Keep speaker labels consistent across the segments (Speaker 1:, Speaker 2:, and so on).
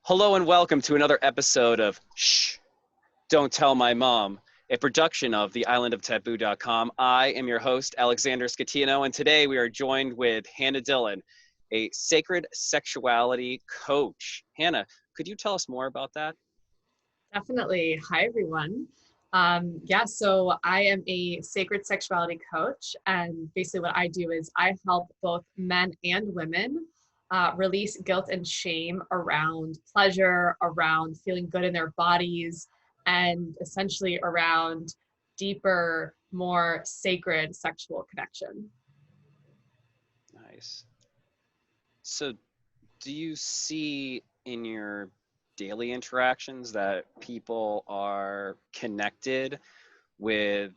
Speaker 1: Hello and welcome to another episode of Shh, Don't Tell My Mom, a production of the Island of Taboo.com. I am your host, Alexander Scatino, and today we are joined with Hanna Dylan, a sacred sexuality coach. Hanna, could you tell us more about that?
Speaker 2: Definitely. Hi, everyone. So I am a sacred sexuality coach, and basically what I do is I help both men and women release guilt and shame around pleasure, around feeling good in their bodies, and essentially around deeper, more sacred sexual connection.
Speaker 1: Nice. So, do you see in your daily interactions that people are connected with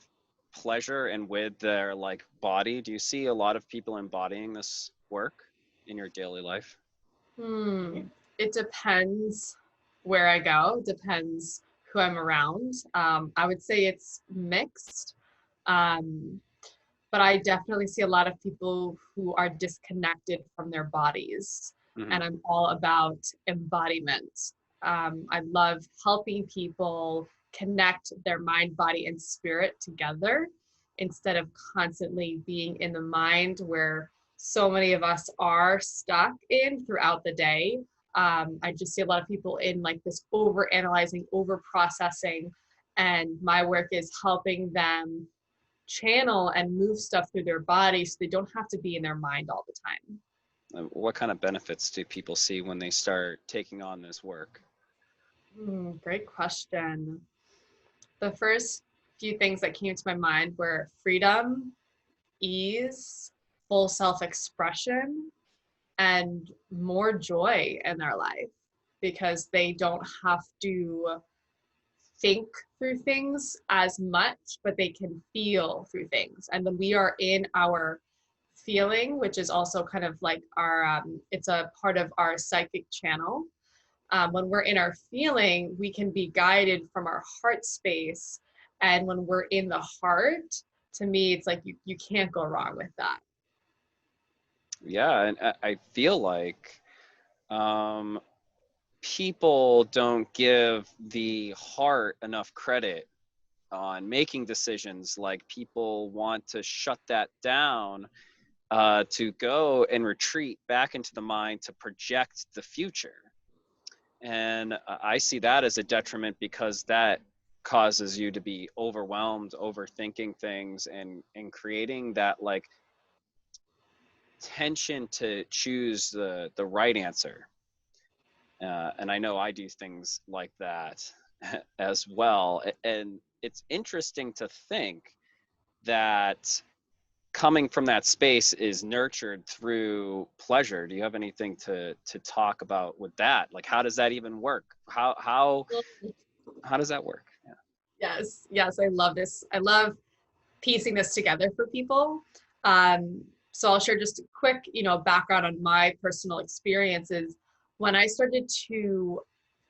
Speaker 1: pleasure and with their body? Do you see a lot of people embodying this work in your daily life?
Speaker 2: It depends where I go, depends who I'm around. I would say it's mixed. Um, but I definitely see a lot of people who are disconnected from their bodies.
Speaker 1: Hmm.
Speaker 2: And I'm all about embodiment. I love helping people connect their mind, body, and spirit together instead of constantly being in the mind where so many of us are stuck in throughout the day. I just see a lot of people in like this over analyzing, over processing, and my work is helping them channel and move stuff through their body so they don't have to be in their mind all the time.
Speaker 1: What kind of benefits do people see when they start taking on this work?
Speaker 2: Great question. The first few things that came to my mind were freedom, ease, full self-expression, and more joy in their life because they don't have to think through things as much, but they can feel through things. And when we are in our feeling, which is also kind of like our, it's a part of our psychic channel. When we're in our feeling, we can be guided from our heart space. And when we're in the heart, to me, it's like you can't go wrong with that.
Speaker 1: Yeah, and I feel like um, people don't give the heart enough credit on making decisions. Like people want to shut that down to go and retreat back into the mind to project the future. And I see that as a detriment because that causes you to be overwhelmed, overthinking things, and creating that tension to choose the right answer. And I know I do things like that as well. And it's interesting to think that coming from that space is nurtured through pleasure. Do you have anything to talk about with that? Like, how does that even work? How does that work? Yeah.
Speaker 2: Yes, I love this. I love piecing this together for people. Um, so I'll share just a quick, background on my personal experiences. When I started to,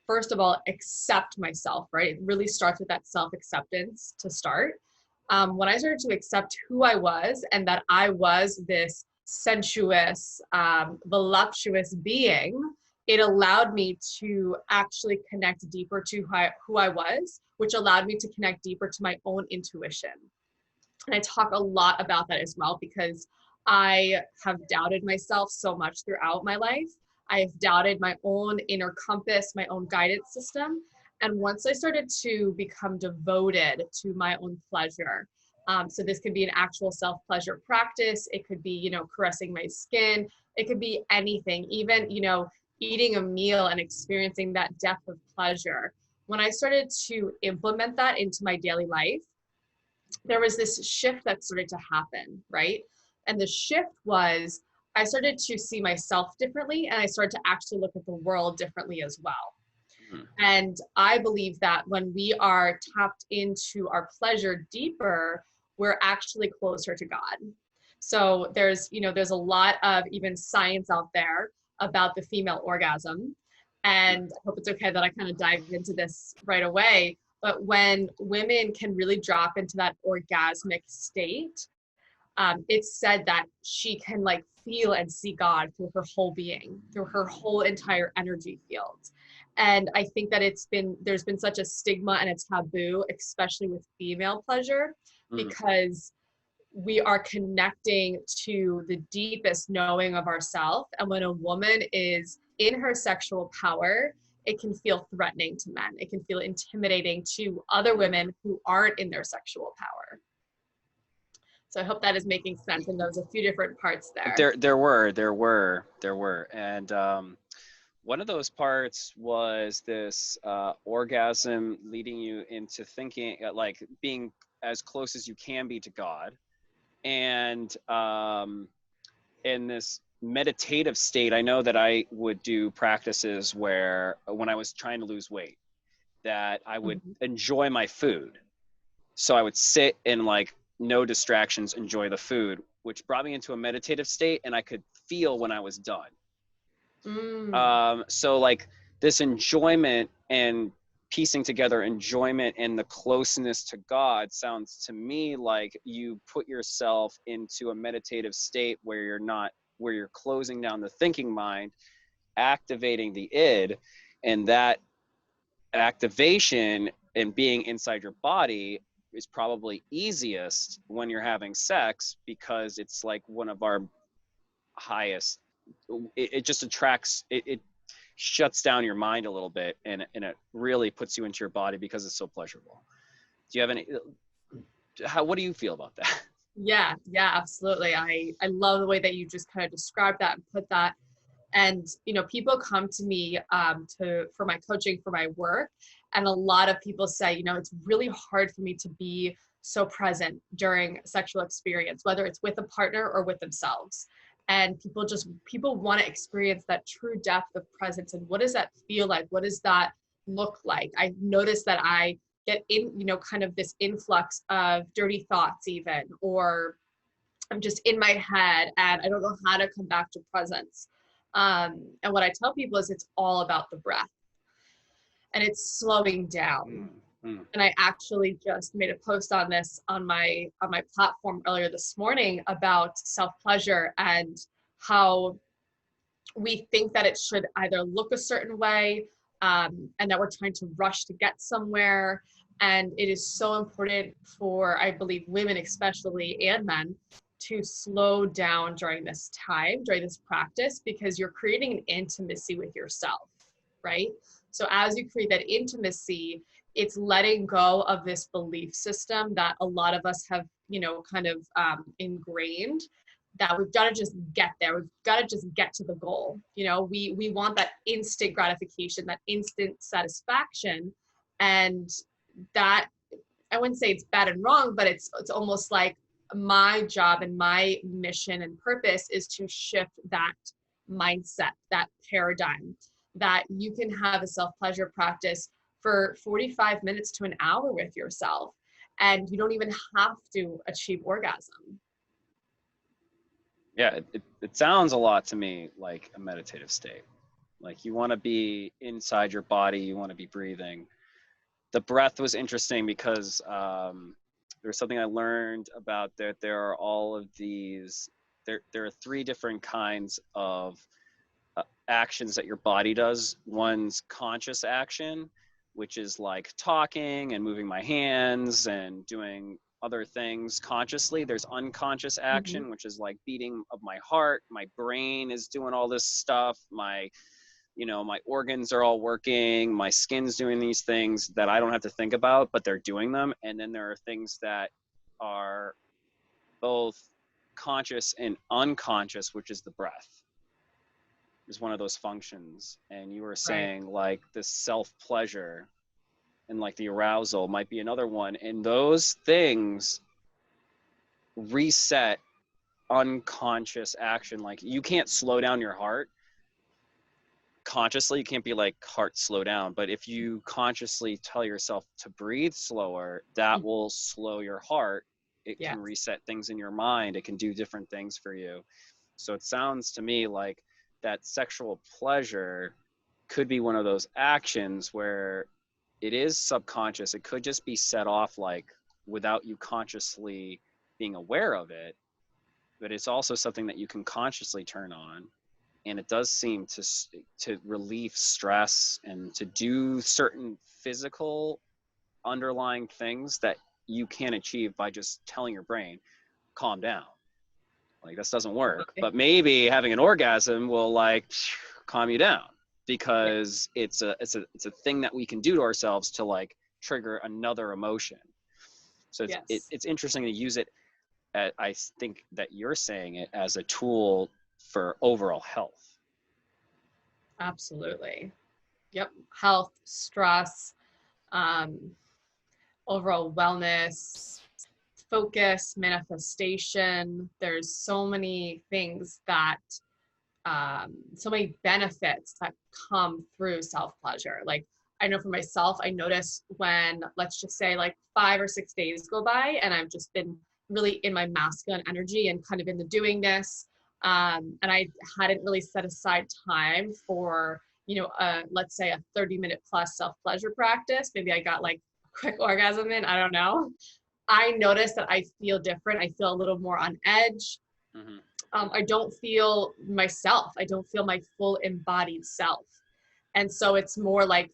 Speaker 2: first of all, accept myself, right? It really starts with that self-acceptance to start. When I started to accept who I was and that I was this sensuous, voluptuous being, it allowed me to actually connect deeper to who I was, which allowed me to connect deeper to my own intuition. And I talk a lot about that as well because I have doubted myself so much throughout my life. I have doubted my own inner compass, my own guidance system. And once I started to become devoted to my own pleasure, so this could be an actual self-pleasure practice. It could be, caressing my skin. It could be anything, even, eating a meal and experiencing that depth of pleasure. When I started to implement that into my daily life, there was this shift that started to happen, right? And the shift was I started to see myself differently and I started to actually look at the world differently as well.
Speaker 1: Mhm.
Speaker 2: And I believe that when we are tapped into our pleasure deeper, we're actually closer to God. So there's a lot of even science out there about the female orgasm. And I hope it's okay that I kind of dive into this right away. But when women can really drop into that orgasmic state, it's said that she can like feel and see God through her whole being, through her whole entire energy field. And I think that there's been such a stigma and a taboo, especially with female pleasure,
Speaker 1: Mm,
Speaker 2: because we are connecting to the deepest knowing of ourselves. And when a woman is in her sexual power, it can feel threatening to men. It can feel intimidating to other women who aren't in their sexual power. So I hope that is making sense. And there's a few different parts there.
Speaker 1: there were, and one of those parts was this orgasm leading you into thinking, like being as close as you can be to God, and in this meditative state. I know that I would do practices where when I was trying to lose weight, that I would
Speaker 2: Mhm.
Speaker 1: enjoy my food. So I would sit and like no distractions, enjoy the food, which brought me into a meditative state, and I could feel when I was done.
Speaker 2: Mm,
Speaker 1: So like this enjoyment and piecing together enjoyment and the closeness to God sounds to me like you put yourself into a meditative state where you're closing down the thinking mind, activating the id, and that activation and being inside your body is probably easiest when you're having sex, because it's like one of our highest, it just attracts it shuts down your mind a little bit, and it really puts you into your body because it's so pleasurable. Do you have any, what do you feel about that?
Speaker 2: yeah, yeah, absolutely. I love the way that you just kind of described that and put that. And people come to me for my coaching, for my work, and a lot of people say, it's really hard for me to be so present during sexual experience, whether it's with a partner or with themselves. And people want to experience that true depth of presence. And what does that feel like? What does that look like? I notice that I get in, kind of this influx of dirty thoughts, even, or I'm just in my head and I don't know how to come back to presence. And what I tell people is it's all about the breath and it's slowing down.
Speaker 1: Mm, mm,
Speaker 2: And I actually just made a post on this on my platform earlier this morning about self-pleasure and how we think that it should either look a certain way, and that we're trying to rush to get somewhere. And it is so important for, I believe, women especially and men to slow down during this time, during this practice, because you're creating an intimacy with yourself, right? So as you create that intimacy, it's letting go of this belief system that a lot of us have, kind of ingrained, that we've got to just get there. We've got to just get to the goal. We want that instant gratification, that instant satisfaction. And that, I wouldn't say it's bad and wrong, but it's almost like my job and my mission and purpose is to shift that mindset, that paradigm, that you can have a self-pleasure practice for 45 minutes to an hour with yourself, and you don't even have to achieve orgasm.
Speaker 1: yeah, it sounds a lot to me like a meditative state. Like you want to be inside your body, you want to be breathing. The breath was interesting because there's something I learned about that there are all of these, there are three different kinds of actions that your body does. One's conscious action, which is like talking and moving my hands and doing other things consciously. There's unconscious
Speaker 2: Mm-hmm.
Speaker 1: action, which is like beating of my heart. My brain is doing all this stuff. My organs are all working. My skin's doing these things that I don't have to think about, but they're doing them. And then there are things that are both conscious and unconscious, which is the breath is one of those functions. And you were
Speaker 2: Right.
Speaker 1: saying like this self pleasure and like the arousal might be another one. And those things reset unconscious action. Like you can't slow down your heart consciously. You can't be like heart slow down, but if you consciously tell yourself to breathe slower, that
Speaker 2: Mhm.
Speaker 1: will slow your heart. It can
Speaker 2: Yes.
Speaker 1: reset things in your mind. It can do different things for you. So it sounds to me like that sexual pleasure could be one of those actions where it is subconscious. It could just be set off like without you consciously being aware of it. but it's also something that you can consciously turn on. And it does seem to relieve stress and to do certain physical underlying things that you can't achieve by just telling your brain, calm down. Like, this doesn't work.
Speaker 2: Absolutely.
Speaker 1: But maybe having an orgasm will like calm you down,
Speaker 2: Yeah.
Speaker 1: because it's a thing that we can do to ourselves to like trigger another emotion. So
Speaker 2: Yes.
Speaker 1: it's interesting to use it. I think that you're saying it as a tool for overall health.
Speaker 2: Absolutely. Yep. Health, stress, um, overall wellness, focus, manifestation. There's so many things that, so many benefits that come through self pleasure. Like, I know for myself, I notice when, let's just say, like 5 or 6 days go by and I've just been really in my masculine energy and kind of in the doingness. And I hadn't really set aside time for, let's say a 30-minute plus self pleasure practice. Maybe I got like a quick orgasm in, I don't know. I notice that I feel different. I feel a little more on edge.
Speaker 1: Mm-hmm.
Speaker 2: I don't feel myself. I don't feel my full embodied self. And so it's more like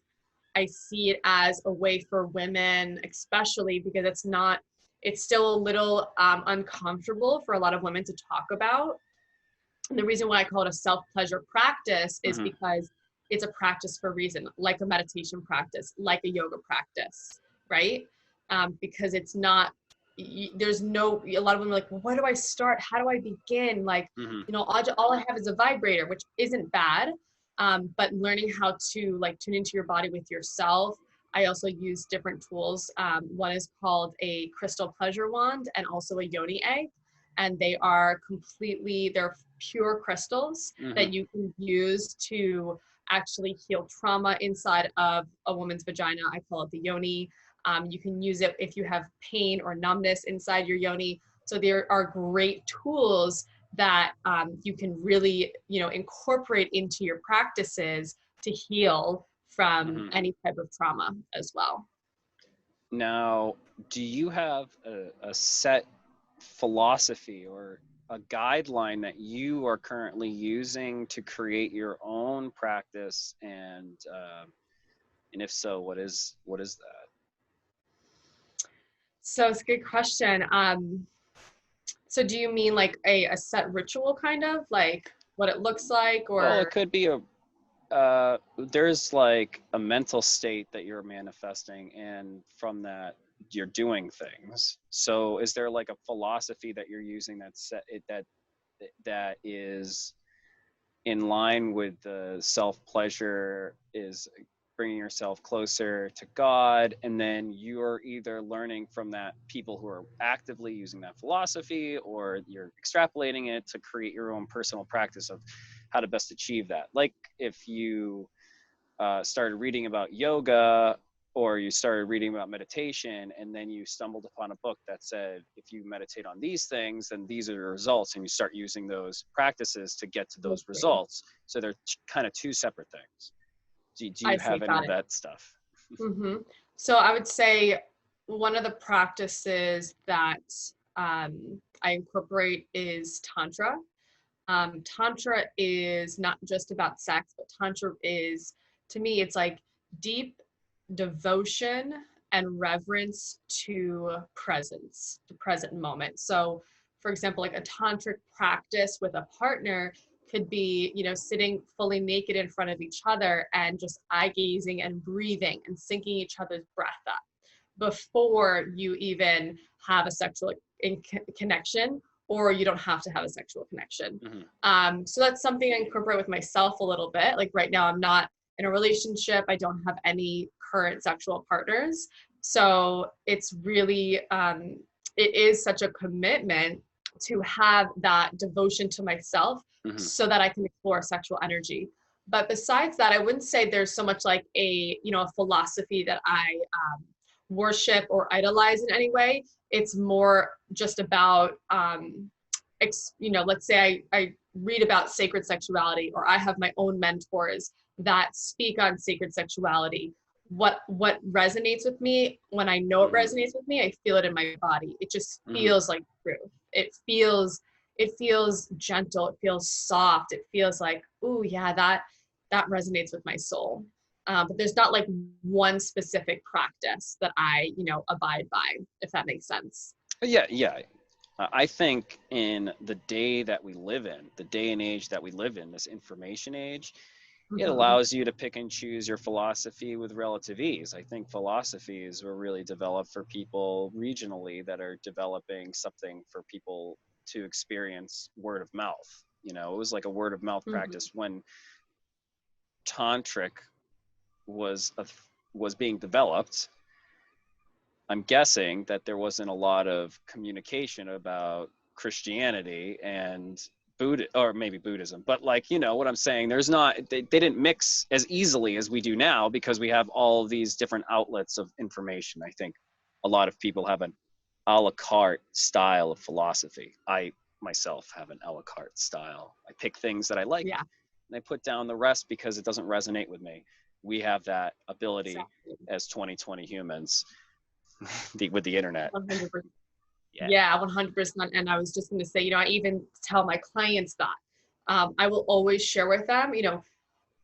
Speaker 2: I see it as a way for women, especially because it's still a little uncomfortable for a lot of women to talk about. And the reason why I call it a self-pleasure practice is
Speaker 1: Mm-hmm.
Speaker 2: because it's a practice for a reason, like a meditation practice, like a yoga practice, right? Because it's not, there's no, a lot of women are like, well, where do I start? How do I begin? Like,
Speaker 1: Mm-hmm.
Speaker 2: all I have is a vibrator, which isn't bad. But learning how to like tune into your body with yourself. I also use different tools. One is called a crystal pleasure wand and also a yoni egg. And they're pure crystals
Speaker 1: Mm-hmm.
Speaker 2: that you can use to actually heal trauma inside of a woman's vagina. I call it the yoni. You can use it if you have pain or numbness inside your yoni. So there are great tools that you can really, incorporate into your practices to heal from
Speaker 1: Mm-hmm.
Speaker 2: any type of trauma as well.
Speaker 1: Now, do you have a set philosophy or a guideline that you are currently using to create your own practice? And if so, what is that?
Speaker 2: So it's a good question. So do you mean like a set ritual kind of like what it looks like
Speaker 1: Well, it
Speaker 2: or
Speaker 1: could be there's like a mental state that you're manifesting, and from that you're doing things. So is there like a philosophy that you're using that is in line with the self pleasure, is bringing yourself closer to God, and then you're either learning from that people who are actively using that philosophy, or you're extrapolating it to create your own personal practice of how to best achieve that? Like, if you started reading about yoga, or you started reading about meditation, and then you stumbled upon a book that said, if you meditate on these things, then these are the results, and you start using those practices to get to those
Speaker 2: okay.
Speaker 1: results. So they're kind of two separate things. Do
Speaker 2: I
Speaker 1: you
Speaker 2: see,
Speaker 1: have any
Speaker 2: got
Speaker 1: of
Speaker 2: it.
Speaker 1: that stuff?
Speaker 2: Hmm. So I would say one of the practices that I incorporate is Tantra. Tantra is not just about sex, but Tantra is, to me, it's like deep devotion and reverence to presence, the present moment. So, for example, like a tantric practice with a partner could be, sitting fully naked in front of each other and just eye gazing and breathing and syncing each other's breath up before you even have a sexual connection, or you don't have to have a sexual connection.
Speaker 1: Mm-hmm.
Speaker 2: So that's something I incorporate with myself a little bit. Like right now, I'm not in a relationship. I don't have any current sexual partners. So it's really, it is such a commitment to have that devotion to myself
Speaker 1: Mm-hmm.
Speaker 2: so that I can explore sexual energy. But besides that, I wouldn't say there's so much like a philosophy that I worship or idolize in any way. It's more just about, let's say I read about sacred sexuality, or I have my own mentors that speak on sacred sexuality. What resonates with me, when I know it
Speaker 1: Mm-hmm.
Speaker 2: resonates with me, I feel it in my body. It just
Speaker 1: Mm-hmm.
Speaker 2: feels like truth. It feels it feels gentle, it feels soft, it feels like, oh yeah, that resonates with my soul. But there's not like one specific practice that I, abide by, if that makes sense.
Speaker 1: Yeah, yeah. I think in the day that we live in, the day and age that we live in, this information age, it
Speaker 2: Mhm.
Speaker 1: allows you to pick and choose your philosophy with relative ease. I think philosophies were really developed for people regionally that are developing something for people to experience word of mouth. It was like a word of mouth
Speaker 2: Mhm.
Speaker 1: practice when tantric was a, was being developed. I'm guessing that there wasn't a lot of communication about Christianity and Buddha, or maybe Buddhism, but like, what I'm saying, there's not, they didn't mix as easily as we do now because we have all these different outlets of information. I think a lot of people have an a la carte style of philosophy. I myself have an a la carte style. I pick things that I like
Speaker 2: Yeah,
Speaker 1: and I put down the rest because it doesn't resonate with me. We have that ability
Speaker 2: exactly.
Speaker 1: as 2020 humans with the internet.
Speaker 2: 100%.
Speaker 1: Yeah.
Speaker 2: Yeah, 100%. And I was just going to say, I even tell my clients that I will always share with them,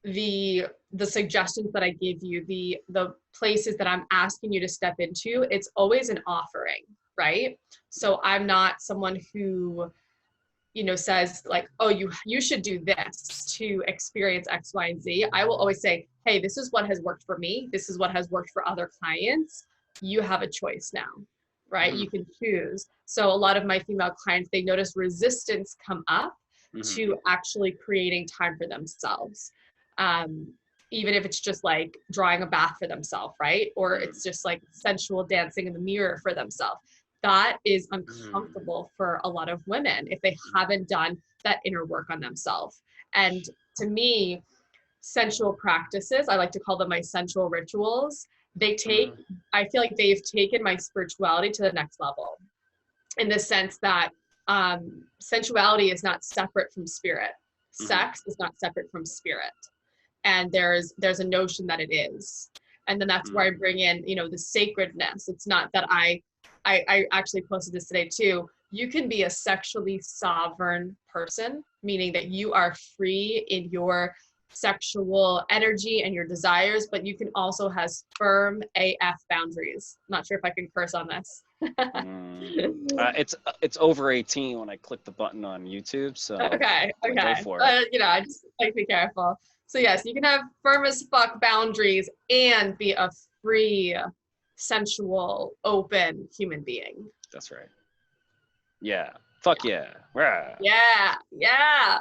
Speaker 2: the suggestions that I give you, the places that I'm asking you to step into. It's always an offering, right? So I'm not someone who says like, oh, you should do this to experience X, Y, and Z. I will always say, hey, this is what has worked for me. This is what has worked for other clients. You have a choice now, right?
Speaker 1: Mm-hmm.
Speaker 2: You can choose. So a lot of my female clients, they notice resistance come up
Speaker 1: Mm-hmm.
Speaker 2: to actually creating time for themselves. Um, Even if it's just like drawing a bath for themselves, right? Or it's just like sensual dancing in the mirror for themselves. That is
Speaker 1: Mm-hmm.
Speaker 2: uncomfortable for a lot of women if they haven't done that inner work on themselves. And to me, sensual practices, I like to call them my sensual rituals,
Speaker 1: Mm-hmm.
Speaker 2: I feel like they've taken my spirituality to the next level in the sense that sensuality is not separate from spirit.
Speaker 1: Mm-hmm.
Speaker 2: Sex is not separate from spirit. And there's a notion that it is. And then that's where I bring in, the sacredness. It's not that I actually posted this today too. You can be a sexually sovereign person, meaning that you are free in your sexual energy and your desires, but you can also have firm AF boundaries. I'm not sure if I can curse on this.
Speaker 1: Mm. It's over 18 when I click the button on YouTube, so
Speaker 2: Okay,
Speaker 1: go
Speaker 2: okay.
Speaker 1: for it.
Speaker 2: I just like to be careful. So yes, you can have firm as fuck boundaries and be a free, sensual, open human being.
Speaker 1: That's right. Yeah. Fuck yeah. Rah.
Speaker 2: Yeah, yeah.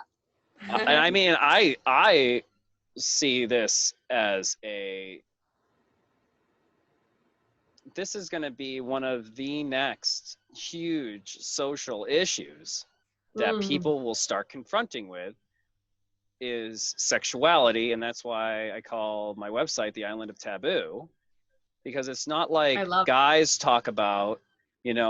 Speaker 1: And I mean, I see this as this is going to be one of the next huge social issues that
Speaker 2: Mm,
Speaker 1: people will start confronting with is sexuality, and that's why I call my website the Island of Taboo, because it's not
Speaker 2: I
Speaker 1: like
Speaker 2: love.
Speaker 1: guys talk about,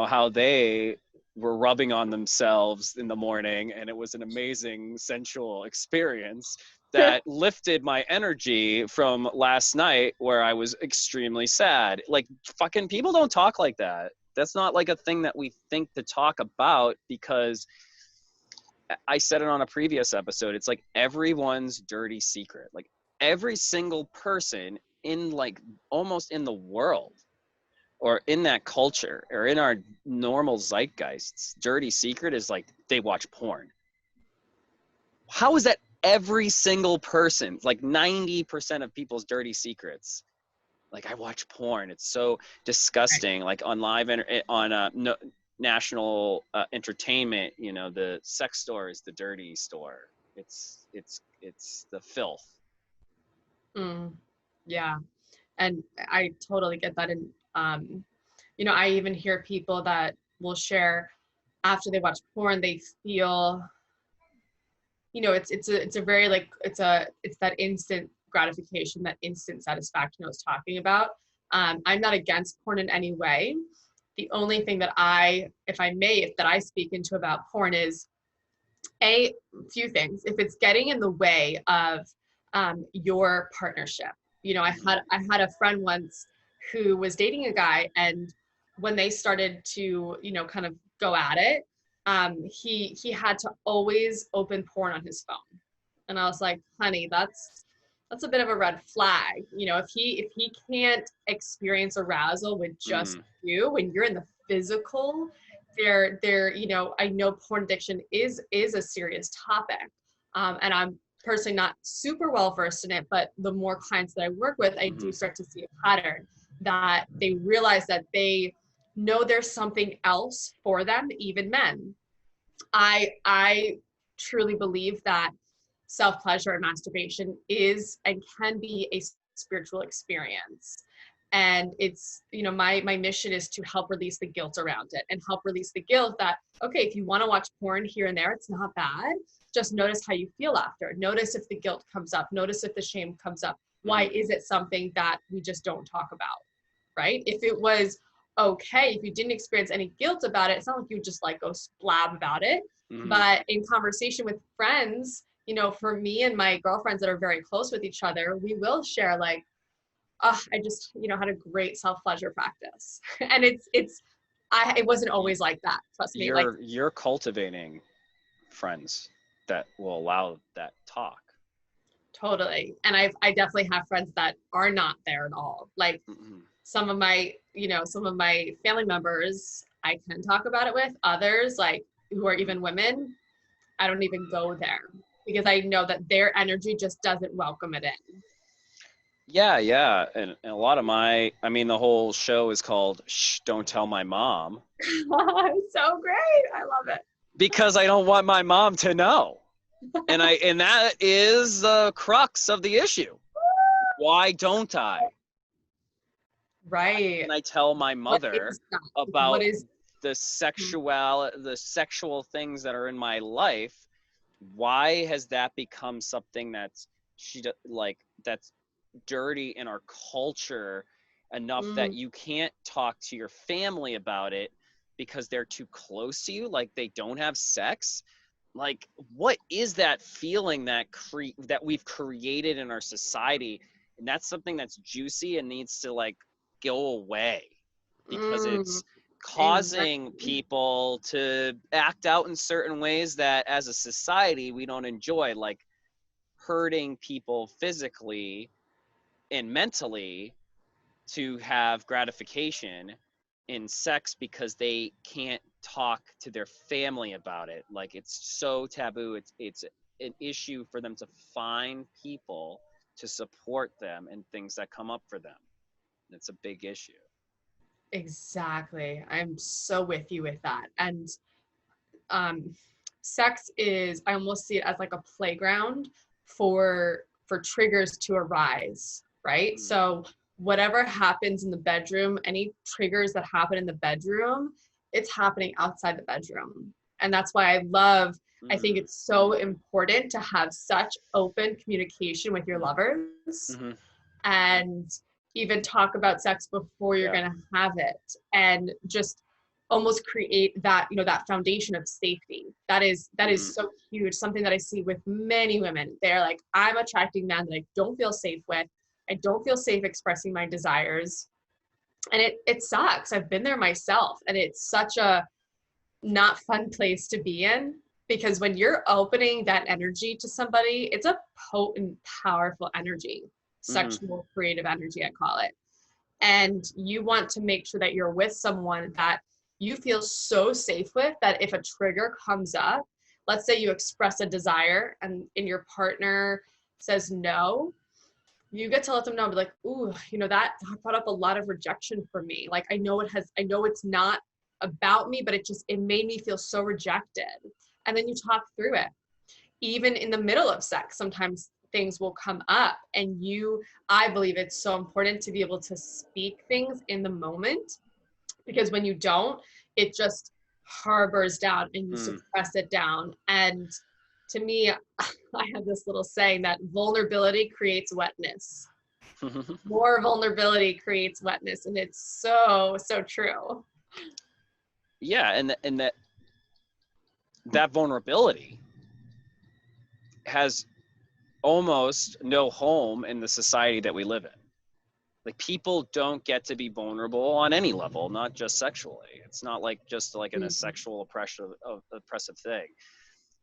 Speaker 1: how they were rubbing on themselves in the morning and it was an amazing sensual experience that lifted my energy from last night where I was extremely sad. Like, fucking people don't talk like that. That's not like a thing that we think to talk about, because I said it on a previous episode. It's like everyone's dirty secret. Like every single person in, like, almost in the world or in that culture or in our normal zeitgeists, dirty secret is like they watch porn. How is that every single person? Like 90% of people's dirty secrets. Like, I watch porn. It's so disgusting. Like on on no, national entertainment, the sex store is the dirty store. It's the filth.
Speaker 2: Mm, yeah, and I totally get that. And I even hear people that will share after they watch porn, they feel it's a very like it's that instant gratification, that instant satisfaction I was talking about. I'm not against porn in any way. The only thing that I speak into about porn is a few things. If it's getting in the way of your partnership, I had a friend once who was dating a guy, and when they started to kind of go at it, he had to always open porn on his phone. And I was like, honey, that's a bit of a red flag. You know, if he can't experience arousal with just
Speaker 1: Mm,
Speaker 2: you when you're in the physical, you know, I know porn addiction is a serious topic. And I'm personally not super well versed in it, but the more clients that I work with, I
Speaker 1: mm-hmm,
Speaker 2: do start to see a pattern that they realize that they know there's something else for them, even men. I truly believe that self-pleasure and masturbation is and can be a spiritual experience. And it's, you know, my mission is to help release the guilt around it and help release the guilt that, okay, if you want to watch porn here and there, it's not bad. Just notice how you feel after. Notice if the guilt comes up. Notice if the shame comes up. Why
Speaker 1: mm-hmm,
Speaker 2: is it something that we just don't talk about? Right? If it was okay, if you didn't experience any guilt about it, it's not like you just like go blab about it.
Speaker 1: mm-hmm.
Speaker 2: But in conversation with friends, you know, for me and my girlfriends that are very close with each other, we will share like, oh, I just, you know, had a great self-pleasure practice. And it wasn't always like that. Trust me. Like,
Speaker 1: You're cultivating friends that will allow that talk.
Speaker 2: totally. And I definitely have friends that are not there at all. Like
Speaker 1: Mm-hmm,
Speaker 2: some of my, you know, some of my family members I can talk about it with. Others, like who are
Speaker 1: mm-hmm.
Speaker 2: even women, I don't even go there because I know that their energy just doesn't welcome it in.
Speaker 1: Yeah, yeah. And a lot of I mean, the whole show is called Shh, Don't Tell My Mom,
Speaker 2: So great. I love it.
Speaker 1: because I don't want my mom to know. And that is the crux of the issue. Why don't I? Why
Speaker 2: Right.
Speaker 1: can I tell my
Speaker 2: What
Speaker 1: mother
Speaker 2: is that? What
Speaker 1: about
Speaker 2: is
Speaker 1: the sexual things that are in my life? Why has that become something like that's dirty in our culture enough that
Speaker 2: mm,
Speaker 1: you can't talk to your family about it because they're too close to you, like they don't have sex? Like, what is that feeling that we've created in our society? And that's something that's juicy and needs to like go away, because
Speaker 2: mm,
Speaker 1: it's causing
Speaker 2: exactly.
Speaker 1: people to act out in certain ways that as a society we don't enjoy, like hurting people physically and mentally to have gratification in sex because they can't talk to their family about it. Like, it's so taboo. It's an issue for them to find people to support them and things that come up for them. It's a big issue.
Speaker 2: Exactly. I'm so with you with that. And um, sex is, I almost see it as like a playground for triggers to arise, right?
Speaker 1: Mm,
Speaker 2: So whatever happens in the bedroom, any triggers that happen in the bedroom, it's happening outside the bedroom. And that's why I think
Speaker 1: mm,
Speaker 2: it's so important to have such open communication with your lovers
Speaker 1: mm-hmm.
Speaker 2: and even talk about sex before you're
Speaker 1: Yeah.
Speaker 2: going to have it, and just almost create that, you know, that foundation of safety. That is
Speaker 1: Mm-hmm.
Speaker 2: so huge, something that I see with many women. They're like, I'm attracting men that I don't feel safe with. I don't feel safe expressing my desires. And it sucks. I've been there myself, and it's such a not fun place to be in, because when you're opening that energy to somebody, it's a potent, powerful energy,
Speaker 1: Mm-hmm.
Speaker 2: sexual creative energy, I call it. And you want to make sure that you're with someone that you feel so safe with that if a trigger comes up, let's say you express a desire and your partner says no, you get to let them know, be like, ooh, you know, that brought up a lot of rejection for me. Like, I know it's not about me, but it made me feel so rejected. And then you talk through it. Even in the middle of sex, sometimes things will come up, and I believe it's so important to be able to speak things in the moment, because when you don't, it just harbors down and you
Speaker 1: Mm.
Speaker 2: suppress it down. And to me, I have this little saying that vulnerability creates wetness. More vulnerability creates wetness. And it's so, so true.
Speaker 1: Yeah, and that vulnerability has almost no home in the society that we live in. Like, people don't get to be vulnerable on any level, not just sexually. It's not like just like in a
Speaker 2: Mhm.
Speaker 1: sexual oppressive thing.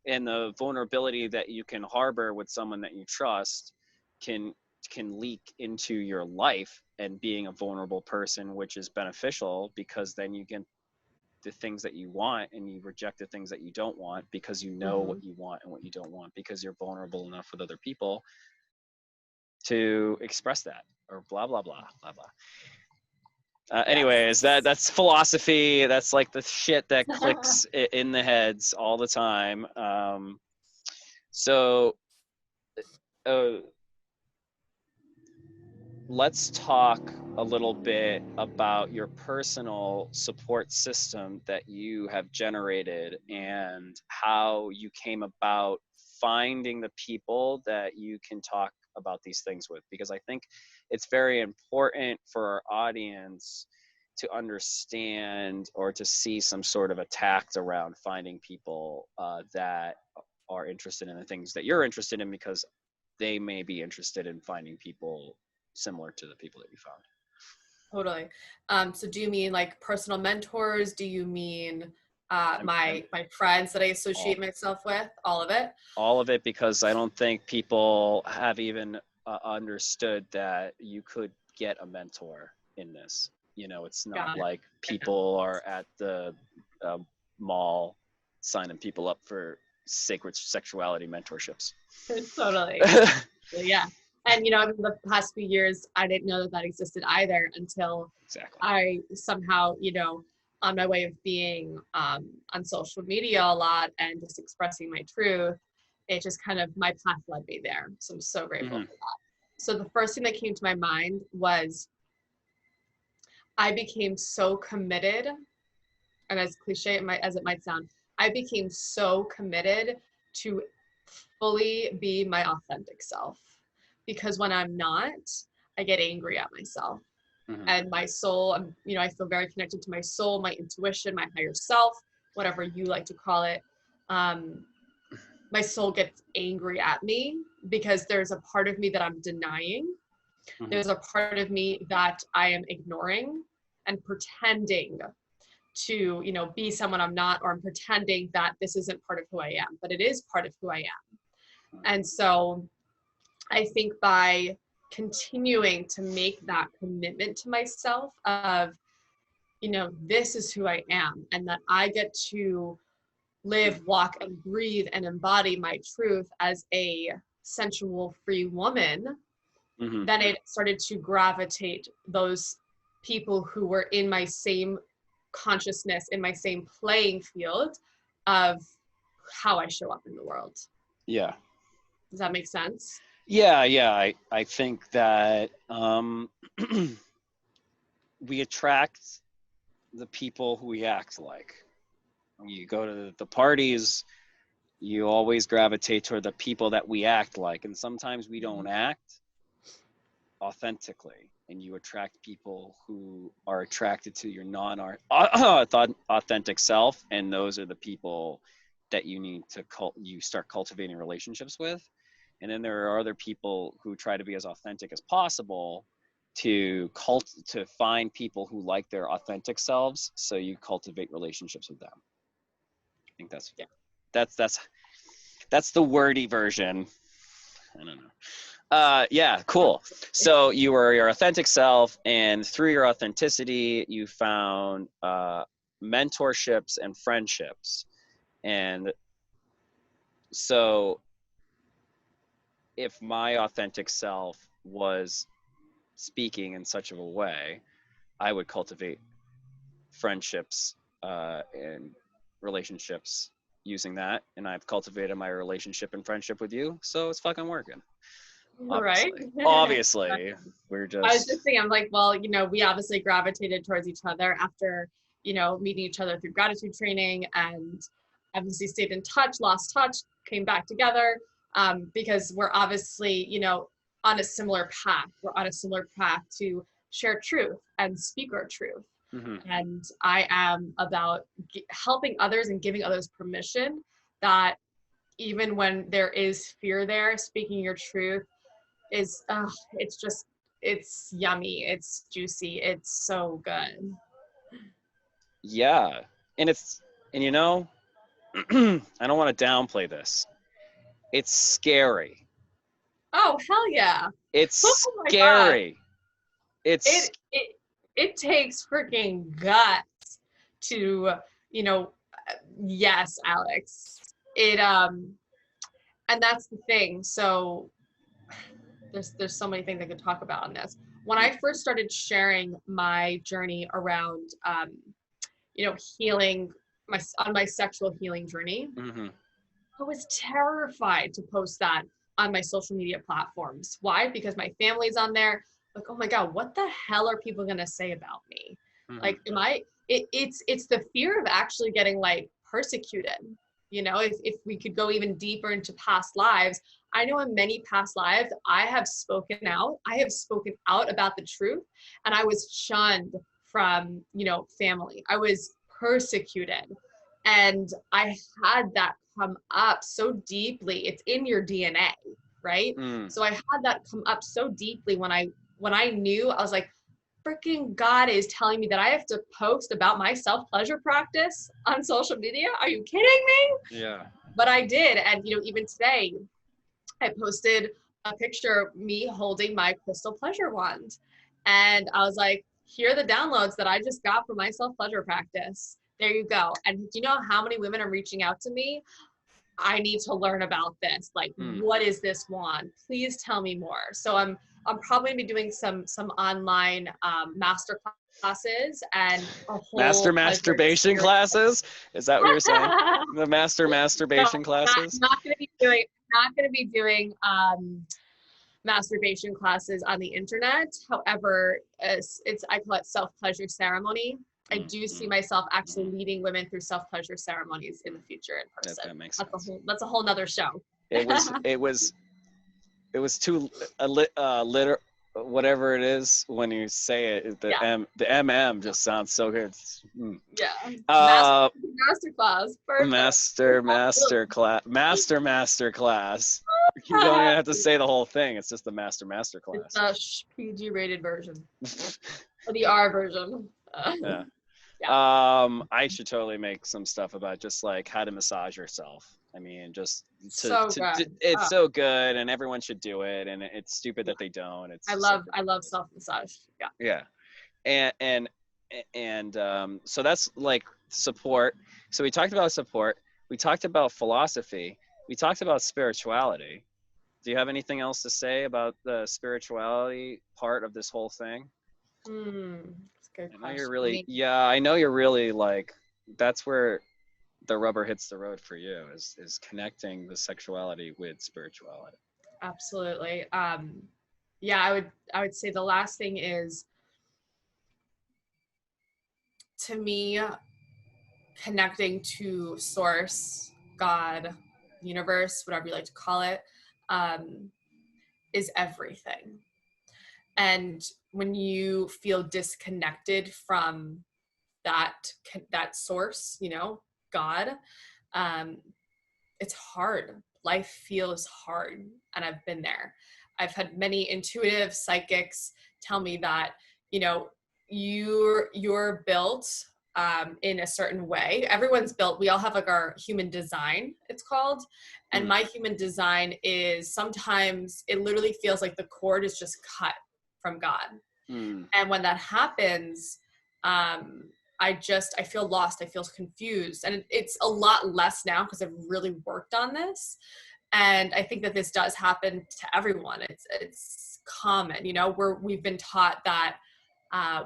Speaker 1: And the vulnerability that you can harbor with someone that you trust can leak into your life and being a vulnerable person, which is beneficial because then you get the things that you want and you reject the things that you don't want because you know what
Speaker 2: Mhm.
Speaker 1: you want and what you don't want because you're vulnerable enough with other people to express that, or blah blah blah blah blah. Anyways,
Speaker 2: Yes.
Speaker 1: that's philosophy. That's like the shit that clicks in the heads all the time. So uh, let's talk a little bit about your personal support system that you have generated and how you came about finding the people that you can talk about these things with, because I think it's very important for our audience to understand or to see some sort of a tact around finding people that are interested in the things that you're interested in, because they may be interested in finding people similar to the people that you found.
Speaker 2: Totally. So do you mean like personal mentors? Do you mean
Speaker 1: I'm
Speaker 2: my friends that I associate
Speaker 1: all
Speaker 2: myself with? All of it?
Speaker 1: all of it, because I don't think people have even understood that you could get a mentor in this. You know, it's not
Speaker 2: Got
Speaker 1: like
Speaker 2: it.
Speaker 1: people are at the uh, mall signing people up for sacred sexuality mentorships.
Speaker 2: Totally. Yeah. And over the past few years, I didn't know that that existed either until
Speaker 1: Exactly.
Speaker 2: I somehow, on my way of being on social media a lot and just expressing my truth, it just kind of, my path led me there. So I'm so grateful
Speaker 1: Mm-hmm.
Speaker 2: for that. So the first thing that came to my mind was I became so committed, and as cliche as it might sound, I became so committed to fully be my authentic self. Because when I'm not, I get angry at myself.
Speaker 1: Mm-hmm.
Speaker 2: And my soul, I feel very connected to my soul, my intuition, my higher self, whatever you like to call it. Um, my soul gets angry at me because there's a part of me that I'm denying.
Speaker 1: Mm-hmm.
Speaker 2: There's a part of me that I am ignoring and pretending to be someone I'm not, or I'm pretending that this isn't part of who I am, but it is part of who I am. And so I think by continuing to make that commitment to myself of this is who I am, and that I get to live, walk, and breathe and embody my truth as a sensual free woman,
Speaker 1: Mm-hmm.
Speaker 2: then it started to gravitate those people who were in my same consciousness, in my same playing field of how I show up in the world.
Speaker 1: Yeah.
Speaker 2: Does that make sense?
Speaker 1: Yeah. I think that we attract the people who we act like. You go to the parties, you always gravitate toward the people that we act like, and sometimes we don't act authentically, and you attract people who are attracted to your non-authentic self, and those are the people that you need to you start cultivating relationships with. And then there are other people who try to be as authentic as possible to find people who like their authentic selves, so you cultivate relationships with them. I think
Speaker 2: Yeah.
Speaker 1: that's that's the wordy version. I don't know. Yeah, cool. So you were your authentic self, and through your authenticity, you found mentorships and friendships. And so, if my authentic self was speaking in such of a way, I would cultivate friendships and relationships using that. And I've cultivated my relationship and friendship with you, so it's fucking working.
Speaker 2: Right.
Speaker 1: Obviously, we're
Speaker 2: I was
Speaker 1: just
Speaker 2: just saying, I'm like, well, we obviously gravitated towards each other after, meeting each other through gratitude training, and obviously stayed in touch, lost touch, came back together, because we're obviously, on a similar path. We're on a similar path to share truth and speak our truth.
Speaker 1: mm-hmm.
Speaker 2: And I am about helping others and giving others permission that even when there is fear there, speaking your truth is it's just it's yummy, it's juicy, it's so good.
Speaker 1: Yeah. And and you know, I don't want to downplay this. It's scary.
Speaker 2: Oh, hell yeah.
Speaker 1: It's
Speaker 2: Oh my God.
Speaker 1: scary. It's
Speaker 2: It takes freaking guts to, you know, yes, Alex. It and that's the thing. So there's so many things I could talk about on this. When I first started sharing my journey around healing my sexual healing journey,
Speaker 1: mm-hmm.
Speaker 2: I was terrified to post that on my social media platforms. Why? Because my family's on there. Like, oh my God, what the hell are people gonna say about me?
Speaker 1: Mm-hmm.
Speaker 2: Like, it's the fear of actually getting like persecuted. If we could go even deeper into past lives, I know in many past lives I have spoken out. I have spoken out about the truth, and I was shunned from family. I was persecuted, and I had that come up so deeply. It's in your DNA, right?
Speaker 1: Mm.
Speaker 2: So I had that come up so deeply when I knew. I was like, freaking God is telling me that I have to post about my self-pleasure practice on social media. Are you kidding me?
Speaker 1: Yeah.
Speaker 2: But I did. And even today I posted a picture of me holding my crystal pleasure wand. And I was like, here are the downloads that I just got from my self-pleasure practice. There you go. And do you know how many women are reaching out to me? I need to learn about this. Like,
Speaker 1: Mm.
Speaker 2: what is this wand? Please tell me more. So I'm probably gonna be doing some online master classes and a
Speaker 1: Master
Speaker 2: whole pleasure
Speaker 1: masturbation
Speaker 2: experience.
Speaker 1: classes? Is that what you're saying? The master
Speaker 2: No,
Speaker 1: masturbation classes?
Speaker 2: not gonna be doing masturbation classes on the internet. However, it's I call it self-pleasure ceremony. I
Speaker 1: Mm,
Speaker 2: do see
Speaker 1: mm,
Speaker 2: myself actually
Speaker 1: mm.
Speaker 2: leading women through self-pleasure ceremonies in the future in person.
Speaker 1: That makes
Speaker 2: That's
Speaker 1: sense.
Speaker 2: that's a whole nother show.
Speaker 1: It was too liter whatever it is when you say it.
Speaker 2: Yeah,
Speaker 1: The MM just sounds so good.
Speaker 2: yeah.
Speaker 1: Uh,
Speaker 2: Master class, perfect.
Speaker 1: master class. You don't even have to say the whole thing. It's just the master
Speaker 2: It's
Speaker 1: class.
Speaker 2: a PG rated version, or the R version.
Speaker 1: Yeah.
Speaker 2: Yeah.
Speaker 1: I should totally make some stuff about just like how to massage yourself. I mean, just
Speaker 2: So good.
Speaker 1: it's so good, and everyone should do it. And it's stupid
Speaker 2: Yeah.
Speaker 1: that they don't. It's
Speaker 2: I
Speaker 1: just like
Speaker 2: love self massage. Yeah.
Speaker 1: yeah, and so that's like support. So we talked about support. We talked about philosophy. We talked about spirituality. Do you have anything else to say about the spirituality part of this whole thing?
Speaker 2: That's a good
Speaker 1: I know you're
Speaker 2: question. I
Speaker 1: really,
Speaker 2: mean,
Speaker 1: yeah, I know you're really like, that's where the rubber hits the road for you is connecting the sexuality with spirituality.
Speaker 2: absolutely. Yeah, I would say the last thing is, to me, connecting to source, God, universe, whatever you like to call it, um, is everything. And when you feel disconnected from that source, God, um, it's hard. Life feels hard, and I've been there. I've had many intuitive psychics tell me that you know you're built in a certain way. Everyone's built. We all have like our human design, it's called, and
Speaker 1: Mm,
Speaker 2: my human design is sometimes it literally feels like the cord is just cut from God.
Speaker 1: mm,
Speaker 2: And when that happens, um, I feel lost. I feel confused, and it's a lot less now because I've really worked on this. And I think that this does happen to everyone. It's common, we've been taught that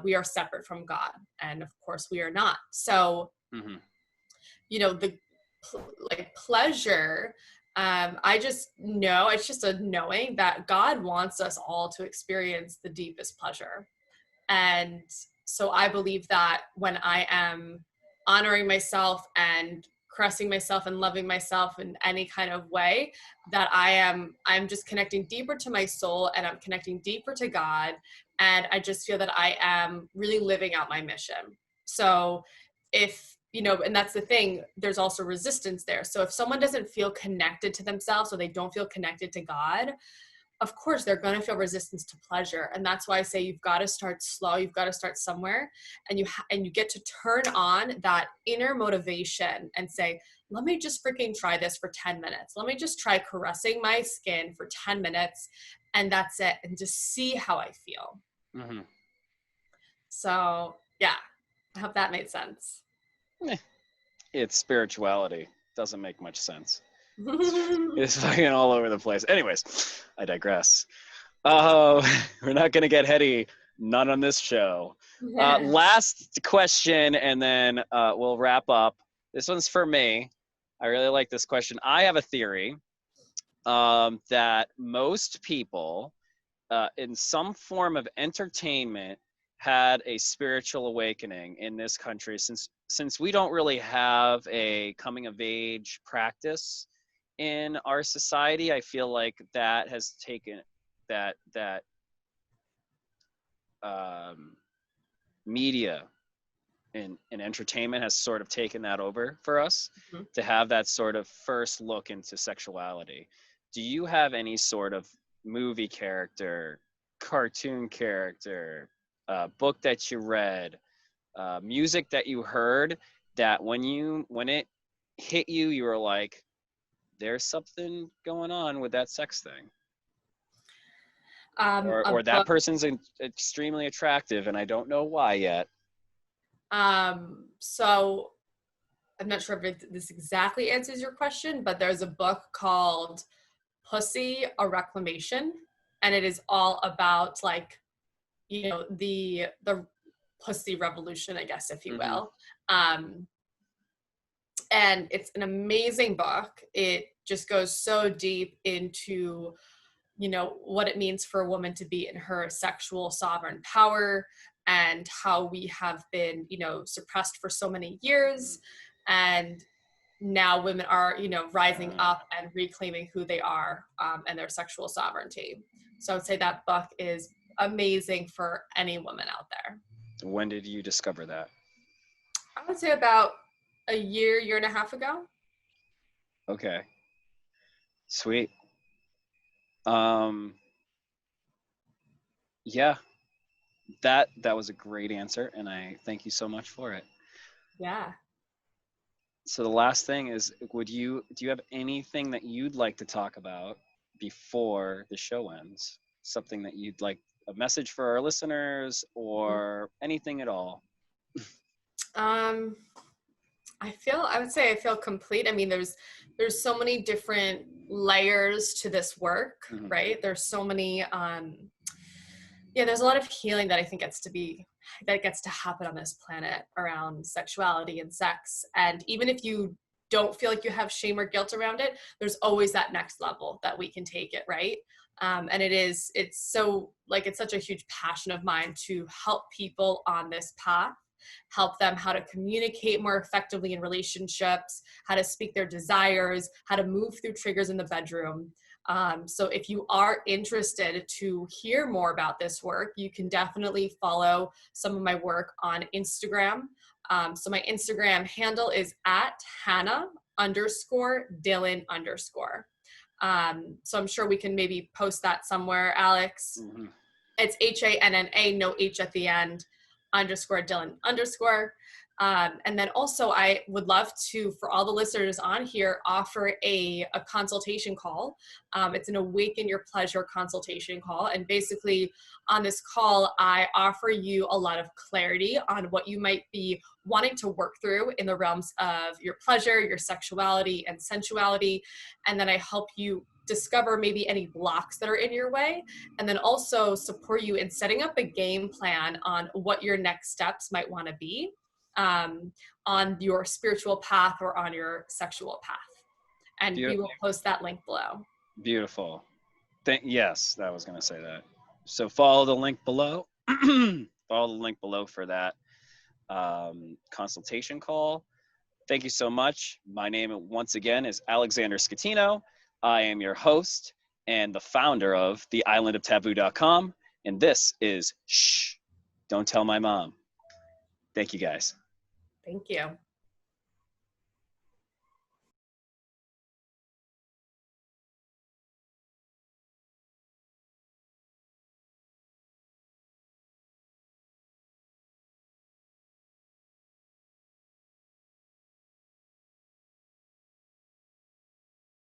Speaker 2: we are separate from God, and of course we are not. So
Speaker 1: mm-hmm.
Speaker 2: the like pleasure. I just know it's just a knowing that God wants us all to experience the deepest pleasure. And so I believe that when I am honoring myself and caressing myself and loving myself in any kind of way, that I'm just connecting deeper to my soul, and I'm connecting deeper to God. And I just feel that I am really living out my mission. So if, and that's the thing, there's also resistance there. So if someone doesn't feel connected to themselves, or they don't feel connected to God, of course they're going to feel resistance to pleasure. And that's why I say you've got to start slow. You've got to start somewhere, and you get to turn on that inner motivation and say, let me just freaking try this for 10 minutes. Let me just try caressing my skin for 10 minutes, and that's it. And just see how I feel.
Speaker 1: Mm-hmm.
Speaker 2: So yeah, I hope that made sense.
Speaker 1: It's spirituality. Doesn't make much sense. It's fucking all over the place. Anyways, I digress. We're not going to get heady. Not on this show. Last question, and then we'll wrap up. This one's for me. I really like this question. I have a theory that most people in some form of entertainment had a spiritual awakening in this country, since we don't really have a coming of age practice in our society. I feel like that has taken that media and entertainment has sort of taken that over for us to have that sort of first look into sexuality. Do you have any sort of movie character, cartoon character, book that you read, music that you heard that when it hit you, you were like, there's something going on with that sex thing?
Speaker 2: A
Speaker 1: Or that
Speaker 2: book.
Speaker 1: person's extremely attractive and I don't know why yet.
Speaker 2: So I'm not sure if this exactly answers your question, but there's a book called Pussy, a Reclamation, and it is all about, like, you know, the pussy revolution, I guess, if you will. And it's an amazing book. It just goes so deep into, you know, what it means for a woman to be in her sexual sovereign power, and how we have been, you know, suppressed for so many years. And now women are, you know, rising up and reclaiming who they are, and their sexual sovereignty. So I would say that book is amazing for any woman out there.
Speaker 1: When did you discover that?
Speaker 2: I would say about a year and a half ago.
Speaker 1: Okay. Sweet. Yeah, that was a great answer, and I thank you so much for it.
Speaker 2: Yeah.
Speaker 1: So the last thing is, do you have anything that you'd like to talk about before the show ends? Something that you'd like, a message for our listeners, or anything at all?
Speaker 2: Um, I would say I feel complete. I mean, there's so many different layers to this work, right? There's so many, yeah, there's a lot of healing that I think gets to happen on this planet around sexuality and sex. And even if you don't feel like you have shame or guilt around it, there's always that next level that we can take it, right? And it's such a huge passion of mine to help people on this path, help them how to communicate more effectively in relationships, how to speak their desires, how to move through triggers in the bedroom. So if you are interested to hear more about this work, you can definitely follow some of my work on Instagram. So my Instagram handle is at Hanna_Dylan_. So I'm sure we can maybe post that somewhere, Alex. It's HANNA, no H at the end, _Dylan_. And then also I would love to, for all the listeners on here, offer a consultation call. It's an Awaken Your Pleasure consultation call. And basically on this call, I offer you a lot of clarity on what you might be wanting to work through in the realms of your pleasure, your sexuality, and sensuality. And then I help you discover maybe any blocks that are in your way, and then also support you in setting up a game plan on what your next steps might want to be on your spiritual path or on your sexual path. And we will post that link below.
Speaker 1: Beautiful. Yes, I was going to say that. So follow the link below. Follow the link below for that consultation call. Thank you so much. My name, once again, is Alexander Scatino. I am your host and the founder of theislandoftaboo.com. And this is Shh, Don't Tell My Mom. Thank you, guys.
Speaker 2: Thank you.